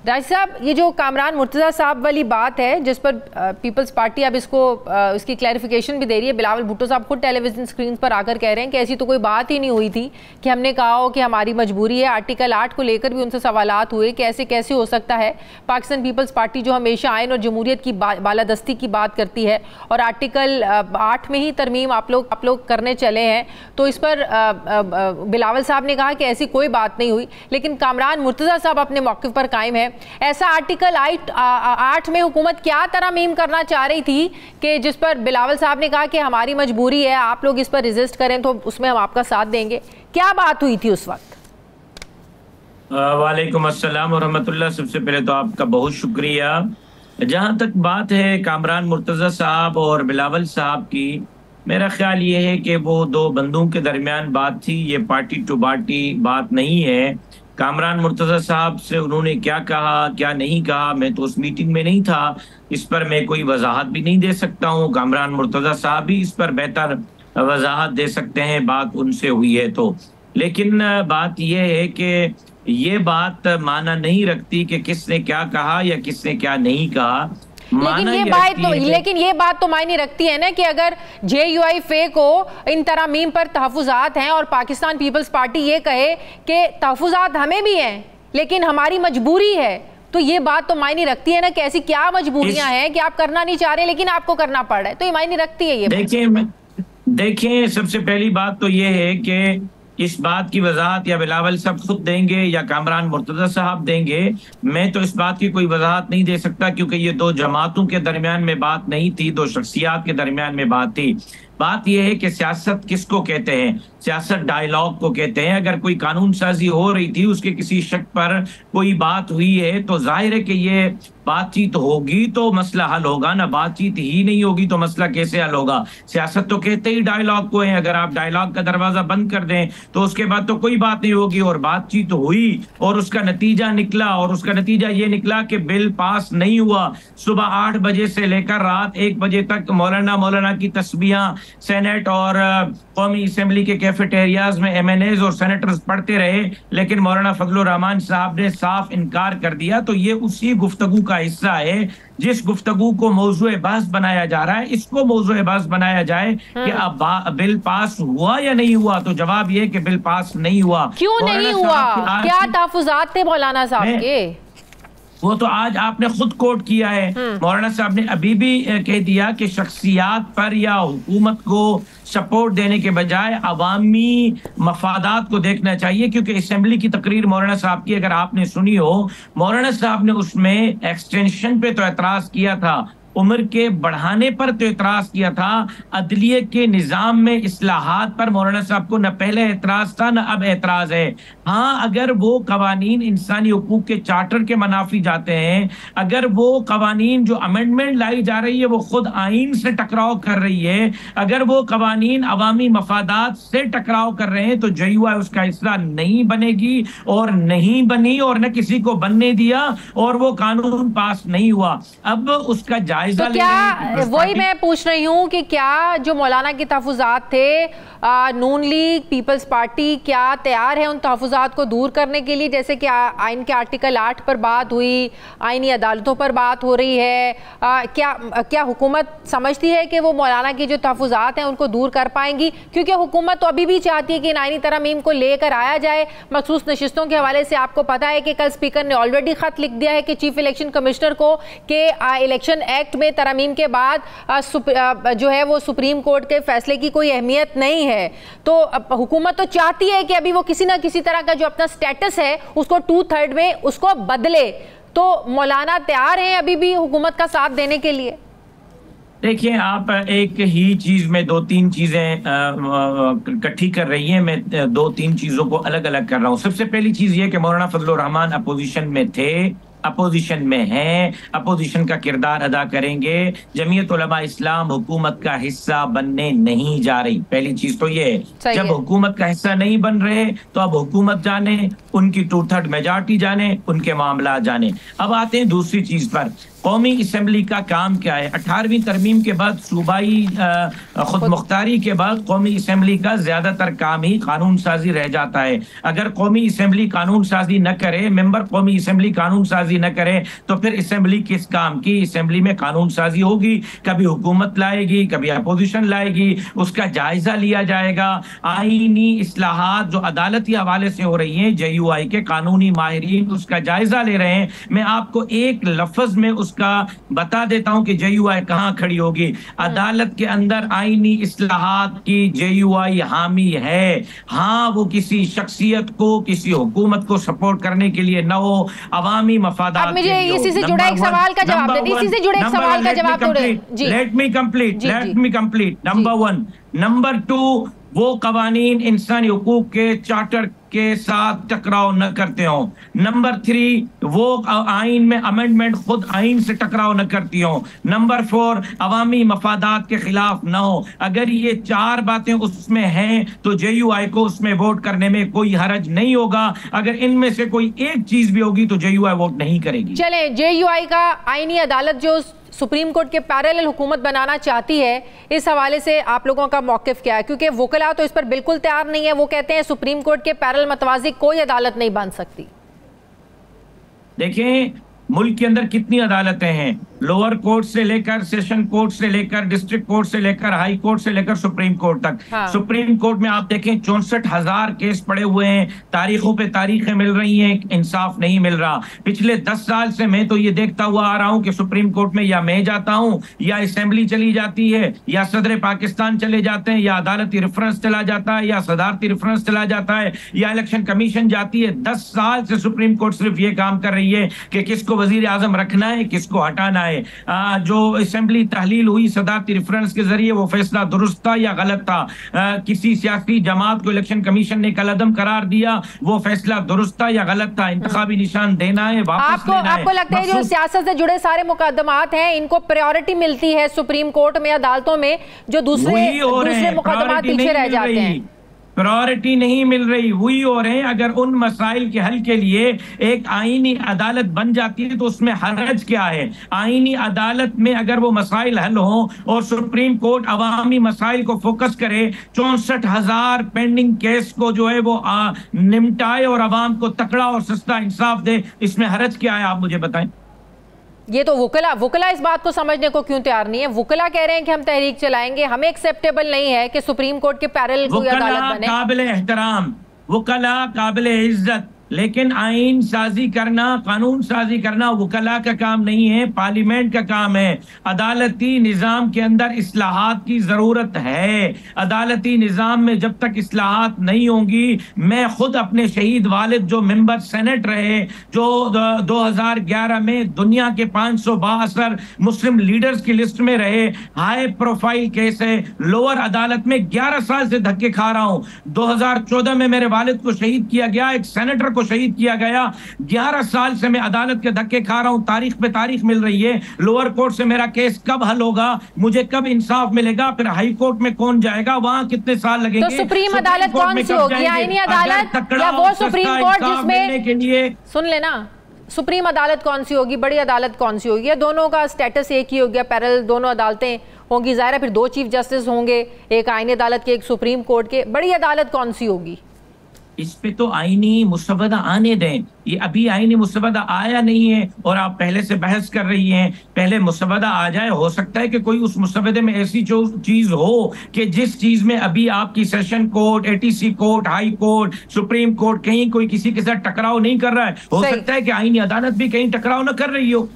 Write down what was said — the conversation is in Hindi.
राज साहब, ये जो कामरान मुर्तज़ा साहब वाली बात है जिस पर पीपल्स पार्टी अब इसकी क्लैरिफिकेशन भी दे रही है। बिलावल भुट्टो साहब खुद टेलीविजन स्क्रीन पर आकर कह रहे हैं कि ऐसी तो कोई बात ही नहीं हुई थी कि हमने कहा हो कि हमारी मजबूरी है। आर्टिकल 8 को लेकर भी उनसे सवालात हुए कि ऐसे कैसे हो सकता है। पाकिस्तान पीपल्स पार्टी जो हमेशा आइन और जमहूरियत की बालादस्ती की बात करती है और आर्टिकल 8 में ही तरमीम आप लोग करने चले हैं, तो इस पर बिलावल साहब ने कहा कि ऐसी कोई बात नहीं हुई। लेकिन कामरान मुर्तज़ा साहब अपने मौक़िफ़ पर कायम है। ऐसा आर्टिकल 8 में हुकूमत क्या तरमीम करना चाह रही थी कि जिस पर बिलावल साहब ने कहा कि हमारी मजबूरी है, आप लोग इस पर रेजिस्ट करें तो उसमें हम आपका साथ देंगे। क्या बात हुई थी उस वक्त? वालेकुम अस्सलाम व रहमतुल्लाह। सबसे पहले तो आपका बहुत शुक्रिया। जहाँ तक बात है कामरान मुर्तज़ा साहब और बिलावल साहब की, मेरा ख्याल ये है कि वो दो बंदों के दरमियान बात थी, ये पार्टी टू पार्टी बात नहीं है। कामरान मुर्तज़ा साहब से उन्होंने क्या कहा क्या नहीं कहा, मैं तो उस मीटिंग में नहीं था, इस पर मैं कोई वजाहत भी नहीं दे सकता हूँ। कामरान मुर्तज़ा साहब भी इस पर बेहतर वजाहत दे सकते हैं, बात उनसे हुई है तो। लेकिन बात यह है कि ये बात माना नहीं रखती कि किसने क्या कहा या किसने क्या नहीं कहा। लेकिन ये बात तो मायने रखती है ना कि अगर JUIF को इन तरमीम पर तहफ़्फ़ुज़ात हैं और पाकिस्तान पीपल्स पार्टी ये कहे कि तहफ़्फ़ुज़ात हमें भी हैं लेकिन हमारी मजबूरी है, तो ये बात तो मायने रखती है ना कि ऐसी क्या मजबूरियां हैं कि आप करना नहीं चाह रहे लेकिन आपको करना पड़ रहा है, तो ये मायने रखती है। ये देखिए सबसे पहली बात तो ये है कि इस बात की वजाहत या बिलावल साहब खुद देंगे या कामरान मुर्तज़ा साहब देंगे। मैं तो इस बात की कोई वजाहत नहीं दे सकता क्योंकि ये दो जमातों के दरमियान में बात नहीं थी, दो शख्सियात के दरमियान में बात थी। बात यह है कि सियासत किसको कहते हैं? सियासत डायलॉग को कहते हैं। अगर कोई कानून साजी हो रही थी, उसके किसी शक पर कोई बात हुई है तो जाहिर है कि ये बातचीत होगी तो मसला हल होगा ना। बातचीत ही नहीं होगी तो मसला कैसे हल होगा? सियासत तो कहते ही डायलॉग को है। अगर आप डायलॉग का दरवाजा बंद कर दें तो उसके बाद तो कोई बात नहीं होगी। और बातचीत हुई और उसका नतीजा निकला, और उसका नतीजा ये निकला कि बिल पास नहीं हुआ। सुबह 8 बजे से लेकर रात 1 बजे तक मौलाना की तस्बीहां सेनेट और कौमी असेंबली के कैफेटेरियाज में MNAs और सेनेटर्स पढ़ते रहे, लेकिन मौलाना फजलुर रहमान साहब ने साफ इनकार कर दिया। तो ये उसी गुफ्तगू का हिस्सा है जिस गुफ्तगू को मौजूए बहस बनाया जा रहा है। इसको मौजूए बहस बनाया जाए कि अब बिल पास हुआ या नहीं हुआ, तो जवाब ये कि बिल पास नहीं हुआ। क्यों नहीं हुआ? क्या तहफ़्फ़ुज़ात थे मौलाना साहब के? वो तो आज आपने खुद कोट किया है। मौलाना साहब ने अभी भी कह दिया कि शख्सियात पर या हुकूमत को सपोर्ट देने के बजाय अवामी मफादात को देखना चाहिए। क्योंकि असेंबली की तकरीर मौलाना साहब की अगर आपने सुनी हो, मौलाना साहब ने उसमें एक्सटेंशन पे तो एतराज किया था, उम्र के बढ़ाने पर तो एतराज किया था, अदलिये के निज़ाम में इस्लाहात पर मौलाना साहब को न पहले एतराज था न अब एतराज है। हाँ, अगर वो कवानीन इंसानी हुकूक के चार्टर के मनाफी जाते हैं, अगर वो कवानीन जो अमेंडमेंट लाई जा रही है वो खुद आइन से टकराव कर रही है, अगर वो कवानीन अवामी मफादात से टकराव कर रहे हैं, तो JUI उसका हिस्सा नहीं बनेगी और नहीं बनी और न किसी को बनने दिया और वो कानून पास नहीं हुआ। अब उसका तो क्या वही मैं पूछ रही हूँ कि क्या जो मौलाना के तहफ़्फ़ुज़ात थे, नून लीग पीपल्स पार्टी क्या तैयार है उन तहफ़्फ़ुज़ात को दूर करने के लिए? जैसे कि आइन के आर्टिकल 8 पर बात हुई, आइनी अदालतों पर बात हो रही है, क्या हुकूमत समझती है कि वो मौलाना के जो तहफ़्फ़ुज़ात हैं उनको दूर कर पाएंगी? क्योंकि हुकूमत तो अभी भी चाहती है कि इन आइनी तरमीम को लेकर आया जाए। मखसूस नशिस्तों के हवाले से आपको पता है कि कल स्पीकर ने ऑलरेडी ख़त लिख दिया है कि चीफ इलेक्शन कमिश्नर को कि इलेक्शन एक्ट में तरमीम के बाद जो है वो सुप्रीम कोर्ट के फैसले की कोई अहमियत नहीं है। तो हुकूमत तो चाहती है कि अभी वो किसी ना किसी तरह का जो अपना स्टेटस है उसको 2/3 में उसको बदले। तो मौलाना तैयार हैं अभी भी हुकूमत का साथ देने के लिए? देखिए, आप एक ही चीज में 2-3 चीजें इकट्ठी कर रही हैं। मैं 2-3 चीजों को अलग अलग कर रहा हूँ। सबसे पहली चीज ये कि मौलाना फजलुर रहमान अपोजिशन में थे, अपोजिशन में हैं, अपोजिशन का किरदार अदा करेंगे। जमीयत उलमा इस्लाम हुकूमत का हिस्सा बनने नहीं जा रही। पहली चीज तो ये है। जब हुकूमत का हिस्सा नहीं बन रहे तो अब हुकूमत जाने, उनकी 2/3 मेजॉरिटी जाने, उनके मामला जाने। अब आते हैं दूसरी चीज पर। कौमी असम्बली का काम क्या है। 18वीं तरमीम के बाद सूबाई खुद मुख्तारी के बाद कौमी असम्बली का ज्यादातर काम ही कानून साजी रह जाता है। अगर कौमी असम्बली कानून साजी न करे, मेंबर कौमी असम्बली कानून साजी न करे, तो फिर असम्बली किस काम की। असम्बली में कानून साजी होगी, कभी हुकूमत लाएगी, कभी अपोजिशन लाएगी, उसका जायजा लिया जाएगा। आईनी इस्लाहात जो अदालती हवाले से हो रही हैं, JUI के कानूनी माहिरीन उसका जायजा ले रहे हैं। मैं आपको एक लफ्ज में उसका बता देता हूं कि JUI कहां खड़ी होगी। अदालत के अंदर आईनी इस्लाहात की JUI हामी है। हाँ, वो किसी शख्सियत को, किसी हुकूमत को सपोर्ट करने के लिए न हो, अवामी मफादात। अब मुझे इसी से जुड़ा एक सवाल का जवाब दे, इसी से जुड़े एक सवाल का जवाब दे। Let me complete. Number 1। Number 2, वो कवानीन इंसानी हुकूक के चार्टर के साथ टकराव न करते हो। नंबर 3, वो आइन में अमेंडमेंट खुद आइन से टकराव न करती हो। नंबर 4, अवामी मफादात के खिलाफ न हो। अगर ये 4 बातें उसमें हैं तो JUI को उसमें वोट करने में कोई हरज नहीं होगा। अगर इनमें से कोई एक चीज भी होगी तो JUI वोट नहीं करेगी। चले, JUI का आईनी अदालत जो सुप्रीम कोर्ट के पैरेलल हुकूमत बनाना चाहती है, इस हवाले से आप लोगों का मौकिफ क्या है? क्योंकि वकला तो इस पर बिल्कुल तैयार नहीं है। वो कहते हैं सुप्रीम कोर्ट के पैरेलल मतवाजी कोई अदालत नहीं बन सकती। देखें, मुल्क के अंदर कितनी अदालतें हैं, लोअर कोर्ट से लेकर, सेशन कोर्ट से लेकर, डिस्ट्रिक्ट कोर्ट से लेकर, हाई कोर्ट से लेकर सुप्रीम कोर्ट तक। हाँ। सुप्रीम कोर्ट में आप देखें 64,000 केस पड़े हुए हैं, तारीखों पे तारीखें मिल रही हैं, इंसाफ नहीं मिल रहा। पिछले 10 साल से मैं तो ये देखता हुआ आ रहा हूं कि सुप्रीम कोर्ट में या मैं जाता हूं, या असेंबली चली जाती है, या सदर पाकिस्तान चले जाते हैं, या अदालती रेफरेंस चला जाता है, या सदारती रेफरेंस चला जाता है, या इलेक्शन कमीशन जाती है। 10 साल से सुप्रीम कोर्ट सिर्फ ये काम कर रही है कि किसको वजीर आजम रखना है, किसको हटाना है। जो असेंबली तहलील हुई सदारती रेफरेंस के जरिए, वो फैसला दुरुस्त था या गलत था? किसी सियासी जमात को इलेक्शन कमीशन ने कलअदम करार दिया, वो फैसला दुरुस्त था या गलत था? इंतखाबी निशान देना है, वापस लेना है। आपको लगता है जो सियासत से जुड़े सारे मुकदमात हैं, इनको प्रायोरिटी मिलती है सुप्रीम कोर्ट में, अदालतों में, जो दूसरे मुकदमात पीछे रह जाते हैं? प्रायोरिटी नहीं मिल रही, वही हो रहे हैं। अगर उन मसाइल के हल के लिए एक आईनी अदालत बन जाती है तो उसमें हरज क्या है? आईनी अदालत में अगर वो मसाइल हल हो और सुप्रीम कोर्ट अवामी मसाइल को फोकस करे, 64,000 पेंडिंग केस को जो है वो निपटाए और अवाम को तकड़ा और सस्ता इंसाफ दे, इसमें हरज क्या है? आप मुझे बताएं। ये तो वकला इस बात को समझने को क्यों तैयार नहीं है? वकला कह रहे हैं कि हम तहरीक चलाएंगे, हमें एक्सेप्टेबल नहीं है कि सुप्रीम कोर्ट के पैरेलल कोई अदालत बने। काबिल एहतराम, वकला काबिल इज्जत, लेकिन आइन साजी करना, कानून साजी करना वकला का काम नहीं है, पार्लियामेंट का काम है। अदालती निज़ाम के अंदर इस्लाहात की ज़रूरत है। अदालती निज़ाम में जब तक इस्लाहात नहीं होंगी, मैं खुद अपने शहीद वालिद जो मेंबर सेनेट रहे, जो 2011 में दुनिया के 562 मुस्लिम लीडर्स की लिस्ट में रहे, हाई प्रोफाइल केस है, लोअर अदालत में 11 साल से धक्के खा रहा हूँ। 2014 में मेरे वालिद को शहीद किया गया, एक सेनेटर को शहीद किया गया। 11 साल से मैं अदालत के धक्के खा रहा हूं, तारीख पे तारीख मिल रही है। लोअर कोर्ट से मेरा केस कब हल होगा, मुझे कब इंसाफ मिलेगा, फिर हाई कोर्ट में कौन जाएगा, वहां कितने साल लगेंगे? तो सुप्रीम अदालत कौन सी होगी? आईनी अदालत या वो सुप्रीम कोर्ट जिसमें के लिए सुन लेना, सुप्रीम अदालत कौन सी होगी, बड़ी अदालत कौन सी होगी? दोनों का स्टेटस एक ही हो गया, पैरेलल दोनों अदालतें होंगी। जाहिर है फिर 2 चीफ जस्टिस होंगे, एक आईनी अदालत के, एक सुप्रीम कोर्ट के। बड़ी अदालत कौन सी होगी? इस पे तो आईनी मुसवदा आने दें। ये अभी आईनी मुसवदा आया नहीं है और आप पहले से बहस कर रही हैं। पहले मुसवदा आ जाए, हो सकता है कि कोई उस मुसवदे में ऐसी चीज हो कि जिस चीज में अभी आपकी session court, ATC court, high court, supreme court कहीं कोई किसी के साथ टकराव नहीं कर रहा है। हो सकता है कि आईनी अदालत भी कहीं टकराव न कर रही हो।